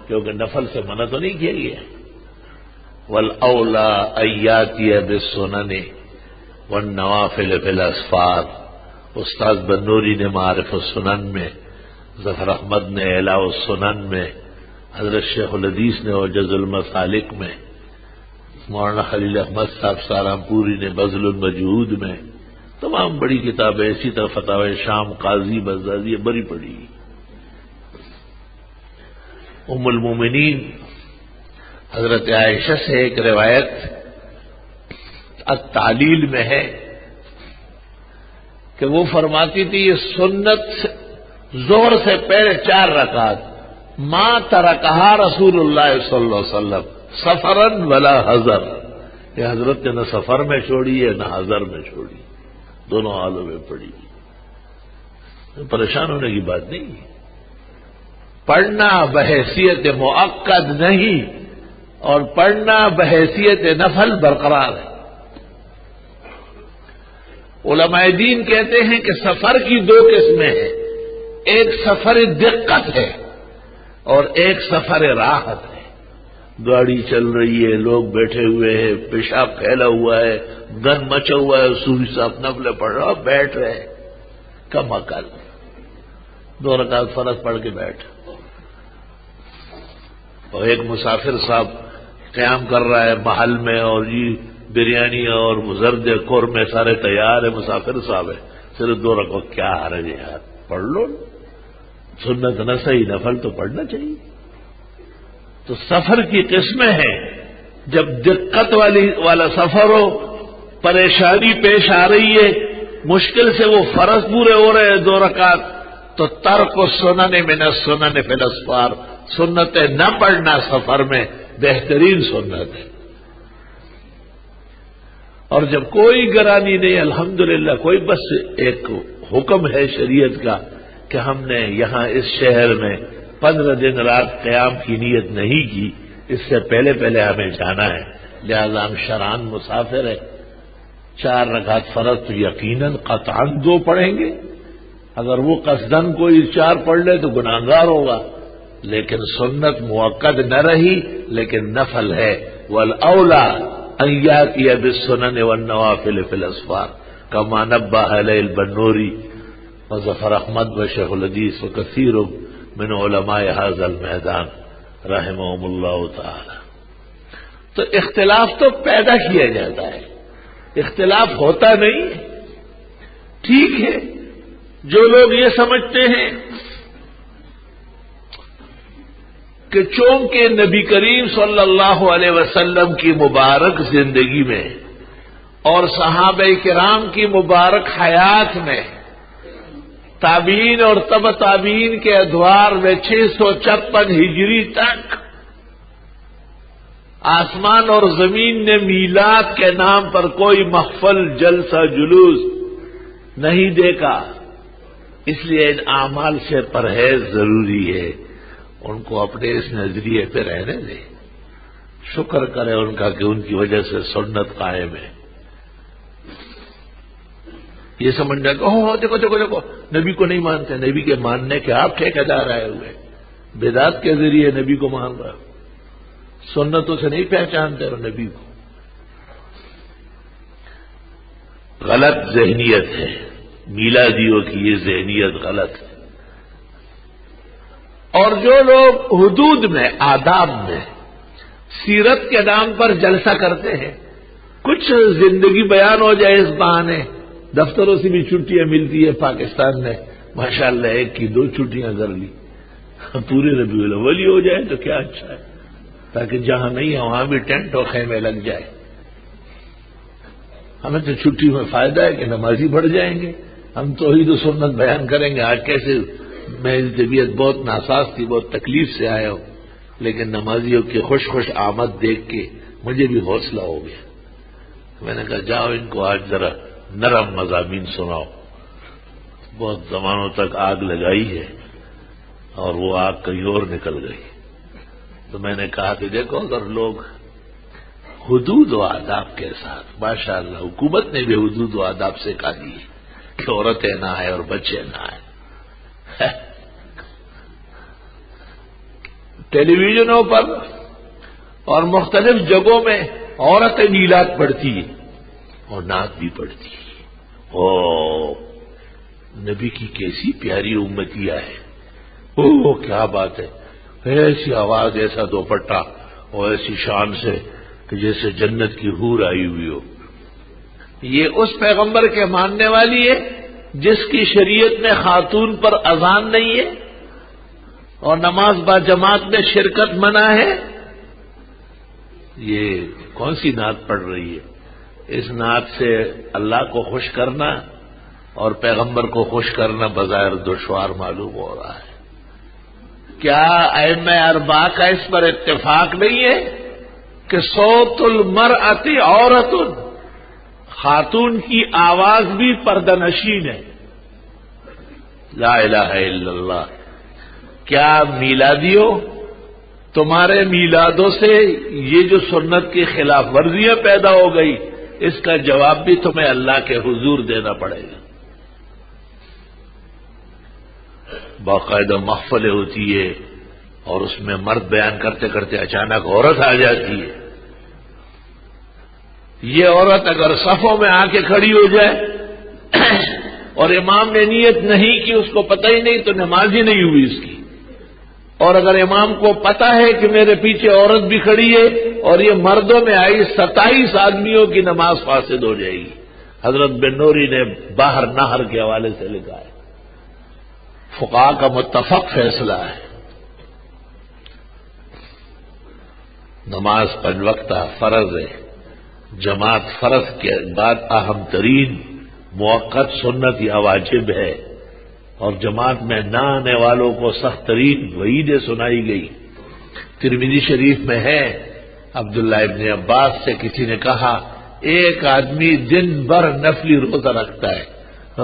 کیونکہ نفل سے منع تو نہیں کیا گیا۔ وَالْأَوْلَىٰ أَن يَأْتِيَ بِالسُّنَنِ وَالنَّوَافِلِ فِي الْأَسْفَارِ، استاد بنوری نے معارف السنن میں، ظفر احمد نے اعلاء السنن میں، حضرت شیخ الحدیث نے وجز المسالک میں، مولانا خلیل احمد صاحب سالمپوری نے بذل المجہود میں، تمام بڑی کتابیں، اسی طرح فتاوی شام قاضی بزازی بڑی پڑھی۔ ام المومنین حضرت عائشہ سے ایک روایت التعلیل میں ہے کہ وہ فرماتی تھی یہ سنت ظہر سے پہلے 4 رکعت ما ترکہا رسول اللہ صلی اللہ علیہ وسلم سفرا ولا حضر، یہ حضرت نے نہ سفر میں چھوڑی ہے نہ حضر میں چھوڑی، دونوں حالوں میں پڑھی۔ پریشان ہونے کی بات نہیں، پڑھنا بحیثیت مؤکد نہیں اور پڑھنا بحیثیت نفل برقرار ہے۔ علماء دین کہتے ہیں کہ سفر کی 2 قسمیں ہیں، ایک سفر دقت ہے اور ایک سفر راحت ہے۔ گاڑی چل رہی ہے، لوگ بیٹھے ہوئے ہیں، پیشاب پھیلا ہوا ہے، گن مچا ہوا ہے، سوری صاحب نفلیں پڑھ رہا، بیٹھ رہے، کم عقل، 2 رکعت فرض پڑھ کے بیٹھ۔ اور ایک مسافر صاحب قیام کر رہا ہے محل میں، اور جی بریانی اور زرد قورمے سارے تیار ہے، مسافر صاحب ہے، صرف 2 رکعت، کیا حرج ہے یار، پڑھ لو، سنت نہ صحیح نفل تو پڑھنا چاہیے۔ تو سفر کی قسمیں ہیں، جب دقت والا سفر ہو، پریشانی پیش آ رہی ہے، مشکل سے وہ فرض پورے ہو رہے ہیں 2 رکعت، تو ترک السنن من السنن فی الاسفار، سنتیں نہ پڑھنا سفر میں بہترین سنت ہے۔ اور جب کوئی گرانی نہیں، الحمدللہ کوئی بس ایک حکم ہے شریعت کا کہ ہم نے یہاں اس شہر میں 15 دن رات قیام کی نیت نہیں کی، اس سے پہلے پہلے ہمیں جانا ہے، لہذا ہم شرعاً مسافر ہیں، 4 رکعت فرض تو یقیناً قطعاً 2 پڑھیں گے، اگر وہ قصدن کوئی 4 پڑھ لے تو گناہگار ہوگا، لیکن سنت مؤکد نہ رہی لیکن نفل ہے۔ والاولیٰ ان یأتی بالسنن والنوافل فی الاسفار کما نبہ علیہ البنوری وظفر احمد وشیخ الحدیث وکثیر من علماء هذا المیدان رحمهم اللہ تعالی۔ تو اختلاف تو پیدا کیا جاتا ہے، اختلاف ہوتا نہیں۔ ٹھیک ہے، جو لوگ یہ سمجھتے ہیں کہ چونکہ نبی کریم صلی اللہ علیہ وسلم کی مبارک زندگی میں اور صحابہ کرام کی مبارک حیات میں، تابعین اور تبع تابعین کے ادوار میں 656 ہجری تک آسمان اور زمین نے میلاد کے نام پر کوئی محفل، جلسہ، جلوس نہیں دیکھا، اس لیے ان اعمال سے پرہیز ضروری ہے۔ ان کو اپنے اس نظریے پہ رہنے دیں، شکر کرے ان کا کہ ان کی وجہ سے سنت قائم ہے۔ یہ سمجھنا کہ دیکھو دیکھو دیکھو نبی کو نہیں مانتے، نبی کے ماننے کے آپ ٹھیکیدار آئے ہوئے، بدعت کے ذریعے نبی کو مان رہا، سنتوں سے نہیں پہچانتے اور نبی کو۔ غلط ذہنیت ہے، میلادیوں کی یہ ذہنیت غلط ہے۔ اور جو لوگ حدود میں، آداب میں، سیرت کے نام پر جلسہ کرتے ہیں، کچھ زندگی بیان ہو جائے اس بہانے، دفتروں سے بھی چھٹیاں ملتی ہے پاکستان میں، ماشاءاللہ 1 کی 2 چھٹیاں کر لی، پورے ربیع الاول ہی ہو جائے تو کیا اچھا ہے، تاکہ جہاں نہیں ہے وہاں بھی ٹینٹ اور خیمے لگ جائے۔ ہمیں تو چھٹی میں فائدہ ہے کہ نمازی بڑھ جائیں گے، ہم توحید و سنت بیان کریں گے۔ آج کیسے میری طبیعت بہت ناساز تھی، بہت تکلیف سے آیا ہوں، لیکن نمازیوں کی خوش خوش آمد دیکھ کے مجھے بھی حوصلہ ہو گیا۔ میں نے کہا جاؤ ان کو آج ذرا نرم مضامین سناؤ، بہت زمانوں تک آگ لگائی ہے اور وہ آگ کہیں اور نکل گئی۔ تو میں نے کہا کہ دیکھو اگر لوگ حدود و آداب کے ساتھ، ماشاءاللہ حکومت نے بھی حدود و آداب سکھا دی کہ عورتیں نہ آئے اور بچے نہ آئے۔ ٹیلی ویژنوں پر اور مختلف جگہوں میں عورتیں میلاد پڑھتی ہیں اور نعت بھی پڑھتی ہیں۔ نبی کی کیسی پیاری امتیاں ہے، کیا بات ہے، ایسی آواز، ایسا دوپٹہ اور ایسی شان سے کہ جیسے جنت کی حور آئی ہوئی ہو۔ یہ اس پیغمبر کے ماننے والی ہے جس کی شریعت میں خاتون پر اذان نہیں ہے اور نماز با جماعت میں شرکت منع ہے۔ یہ کون سی نعت پڑھ رہی ہے؟ اس نعت سے اللہ کو خوش کرنا اور پیغمبر کو خوش کرنا بظاہر دشوار معلوم ہو رہا ہے۔ کیا ائمہ اربعہ کا اس پر اتفاق نہیں ہے کہ صوت المرأۃ عورت، خاتون کی آواز بھی پردہ نشین ہے؟ لا الہ الا اللہ۔ کیا میلادیوں تمہارے میلادوں سے یہ جو سنت کی خلاف ورزیاں پیدا ہو گئی، اس کا جواب بھی تمہیں اللہ کے حضور دینا پڑے گا۔ باقاعدہ محفلیں ہوتی ہے اور اس میں مرد بیان کرتے کرتے اچانک عورت آ جاتی ہے۔ یہ عورت اگر صفوں میں آ کے کھڑی ہو جائے اور امام نے نیت نہیں کی، اس کو پتہ ہی نہیں، تو نماز ہی نہیں ہوئی اس کی۔ اور اگر امام کو پتا ہے کہ میرے پیچھے عورت بھی کھڑی ہے اور یہ مردوں میں آئی 27 آدمیوں کی نماز فاسد ہو جائے گی۔ حضرت بن نوری نے باہر نہر کے حوالے سے لکھا ہے، فقہاء کا متفق فیصلہ ہے، نماز 5 وقتہ فرض ہے، جماعت فرض کے بعد اہم ترین موقت سنت یا واجب ہے، اور جماعت میں نہ آنے والوں کو سخت ترین وعیدیں سنائی گئی۔ ترمذی شریف میں ہے، عبداللہ ابن عباس سے کسی نے کہا ایک آدمی دن بھر نفلی روزہ رکھتا ہے،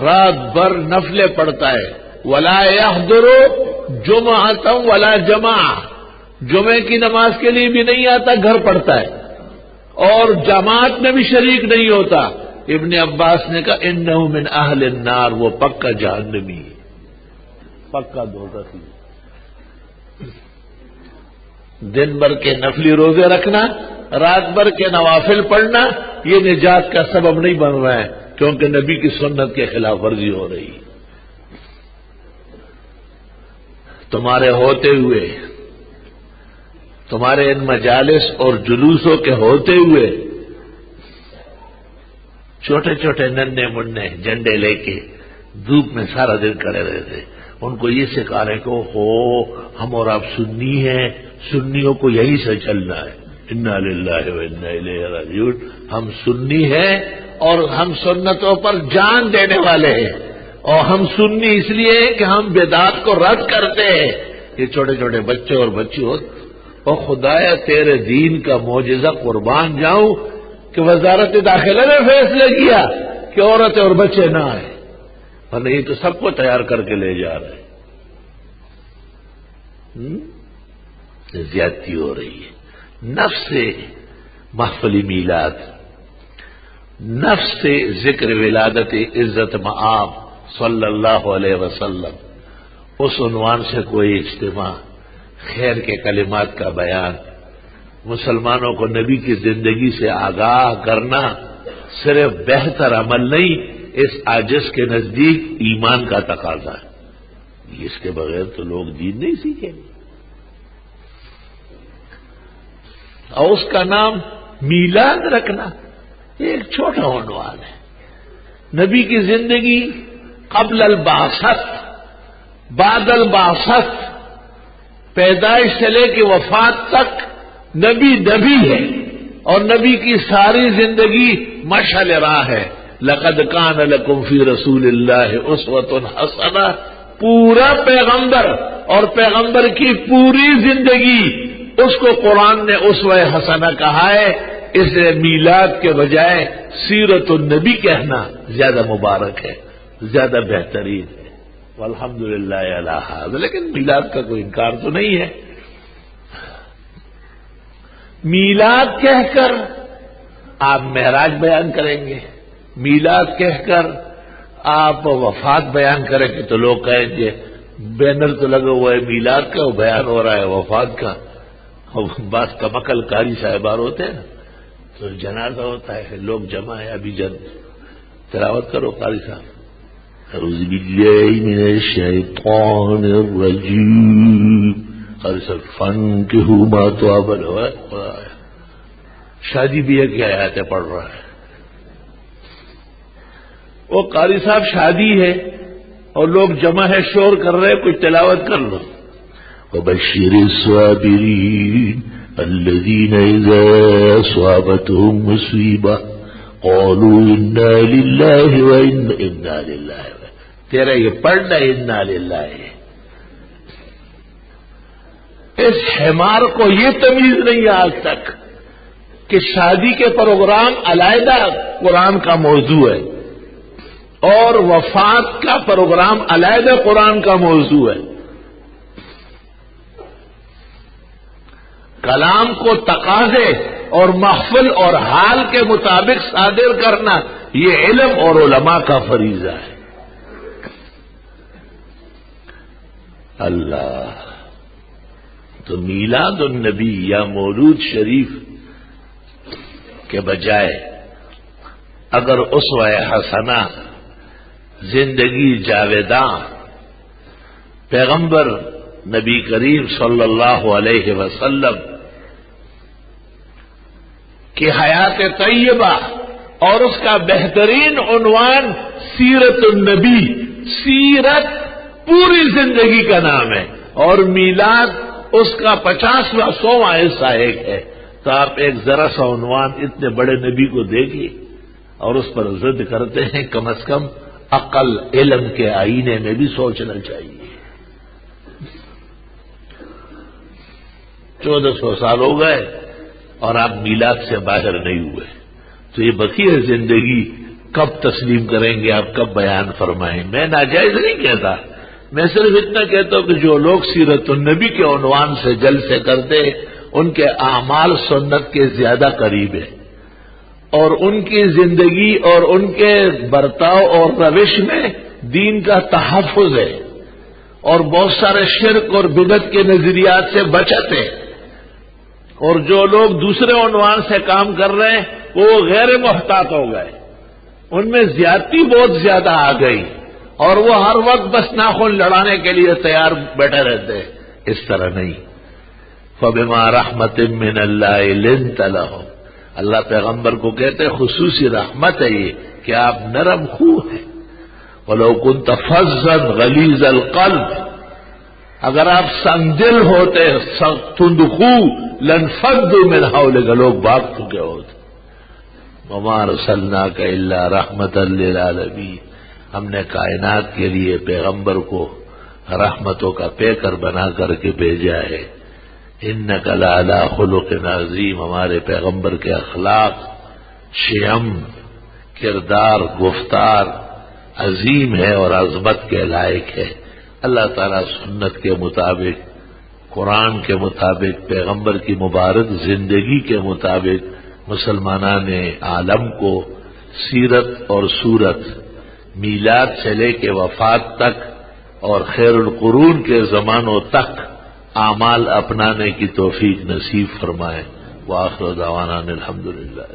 رات بھر نفلیں پڑھتا ہے، ولا يحضر جمعۃ ولا جماعہ، جمعے کی نماز کے لیے بھی نہیں آتا، گھر پڑھتا ہے، اور جماعت میں بھی شریک نہیں ہوتا۔ ابن عباس نے کہا انہ من اہل النار، وہ پکا جہنمی ہے، پکا دوزخی۔ دن بھر کے نفلی روزے رکھنا، رات بھر کے نوافل پڑھنا، یہ نجات کا سبب نہیں بن رہا ہے، کیونکہ نبی کی سنت کے خلاف ورزی ہو رہی ہے۔ تمہارے ہوتے ہوئے، تمہارے ان مجالس اور جلوسوں کے ہوتے ہوئے چھوٹے چھوٹے ننھے منھے جھنڈے لے کے دھوپ میں سارا دن کھڑے رہتے، ان کو یہ سکھا رہے کہ ہم اور آپ سنی ہیں، سنیوں کو یہی سے چلنا ہے، انا للہ و انا الیہ راجعون، ہم سنی ہیں اور ہم سنتوں پر جان دینے والے ہیں، اور ہم سنی اس لیے کہ ہم بدعات کو رد کرتے ہیں۔ یہ چھوٹے چھوٹے بچے اور بچی ہو، اور خدایا تیرے دین کا معجزہ قربان جاؤں کہ وزارت داخلہ نے فیصلہ کیا کہ عورتیں اور بچے نہ آئے، ورنہ یہ تو سب کو تیار کر کے لے جا رہے ہیں۔ زیادتی ہو رہی ہے۔ نفس سے محفلی میلاد، نفس سے ذکر ولادت عزت مآب صلی اللہ علیہ وسلم، اس عنوان سے کوئی اجتماع، خیر کے کلمات کا بیان، مسلمانوں کو نبی کی زندگی سے آگاہ کرنا، صرف بہتر عمل نہیں، اس عاجز کے نزدیک ایمان کا تقاضا ہے۔ اس کے بغیر تو لوگ دین نہیں سیکھیں گے۔ اور اس کا نام میلاد رکھنا یہ ایک چھوٹا عنوان ہے۔ نبی کی زندگی قبل البعثت، بعد البعثت، پیدائش سے لے کے وفات تک نبی ہے، اور نبی کی ساری زندگی مشعل راہ ہے۔ لقد کان لکم فی رسول اللہ اسوۃ حسنہ، پورا پیغمبر اور پیغمبر کی پوری زندگی، اس کو قرآن نے اسوہ حسنہ کہا ہے۔ اس میلاد کے بجائے سیرت النبی کہنا زیادہ مبارک ہے، زیادہ بہترین ہے۔ والحمدللہ علی ھذا، لیکن میلاد کا کوئی انکار تو نہیں ہے۔ میلاد کہہ کر آپ معراج بیان کریں گے، میلاد کہہ کر آپ وفات بیان کریں گے تو لوگ کہیں گے بینر تو لگا ہوا ہے میلاد کا، وہ بیان ہو رہا ہے وفات کا۔ بعض کمکل قاری صاحبان ہوتے ہیں نا، تو جنازہ ہوتا ہے، لوگ جمع ہے، ابھی تلاوت کرو قاری صاحب، اعوذ باللہ من الشیطان الرجیم، قاری صاحب فانکحوا ما طاب لکم، شادی بیاہ کی آیاتیں پڑھ رہا ہے۔ وہ قاری صاحب شادی ہے اور لوگ جمع ہے، شور کر رہے، کچھ تلاوت کر لو۔ وبشر الصابرین الذین اذا اصابتهم مصیبہ قالوا انا للہ وانا للہ، تیرا یہ پڑھنا انا للہ ہے۔ اس حمار کو یہ تمیز نہیں آج تک کہ شادی کے پروگرام علیحدہ قرآن کا موضوع ہے اور وفات کا پروگرام علیحدہ قرآن کا موضوع ہے۔ کلام کو تقاضے اور محفل اور حال کے مطابق صادر کرنا یہ علم اور علماء کا فریضہ ہے۔ اللہ، تو میلاد النبی یا مولود شریف کے بجائے اگر اسوہ حسنہ، زندگی جاویداں، پیغمبر نبی کریم صلی اللہ علیہ وسلم کی حیات طیبہ اور اس کا بہترین عنوان سیرت النبی، سیرت پوری زندگی کا نام ہے، اور میلاد اس کا 50واں 100واں حصہ ایک ہے، تو آپ ایک ذرا سا عنوان اتنے بڑے نبی کو دیکھیے اور اس پر ضد کرتے ہیں۔ کم از کم عقل علم کے آئینے میں بھی سوچنا چاہیے۔ 1400 سال ہو گئے اور آپ میلاد سے باہر نہیں ہوئے، تو یہ بقیہ زندگی کب تسلیم کریں گے آپ، کب بیان فرمائیں؟ میں ناجائز نہیں کہتا، میں صرف اتنا کہتا ہوں کہ جو لوگ سیرت النبی کے عنوان سے جلسے کرتے ان کے اعمال سنت کے زیادہ قریب ہے، اور ان کی زندگی اور ان کے برتاؤ اور روش میں دین کا تحفظ ہے، اور بہت سارے شرک اور بدعت کے نظریات سے بچت ہے۔ اور جو لوگ دوسرے عنوان سے کام کر رہے ہیں وہ غیر محتاط ہو گئے، ان میں زیادتی بہت زیادہ آ گئی، اور وہ ہر وقت بس ناخن لڑانے کے لیے تیار بیٹھے رہتے ہیں۔ اس طرح نہیں۔ فَبِمَا رَحْمَةٍ مِّنَ اللَّهِ لِنتَ لَهُمْ، اللہ پیغمبر کو کہتے خصوصی رحمت ہے یہ کہ آپ نرم خو ہیں۔ وَلَوْ كُنْتَ فَظًّا غَلِيظَ الْقَلْبِ، اگر آپ سنگ دل ہوتے، تندخو، لَانفَضُّوا مِنْ حَوْلِكَ، لوگ بھاگ چکے ہوتے۔ وَمَا أَرْسَلْنَاكَ إِلَّا رَحْمَةً لِّلْعَالَمِينَ، ہم نے کائنات کے لیے پیغمبر کو رحمتوں کا پیکر بنا کر کے بھیجا ہے۔ انک لعلی خلق عظیم، ہمارے پیغمبر کے اخلاق، شیم، کردار، گفتار عظیم ہے اور عظمت کے لائق ہے۔ اللہ تعالیٰ سنت کے مطابق، قرآن کے مطابق، پیغمبر کی مبارک زندگی کے مطابق مسلمانان عالم کو سیرت اور صورت، میلاد سے لے کے وفات تک اور خیر القرون کے زمانوں تک اعمال اپنانے کی توفیق نصیب فرمائے۔ وآخر دعوانا الحمدللہ۔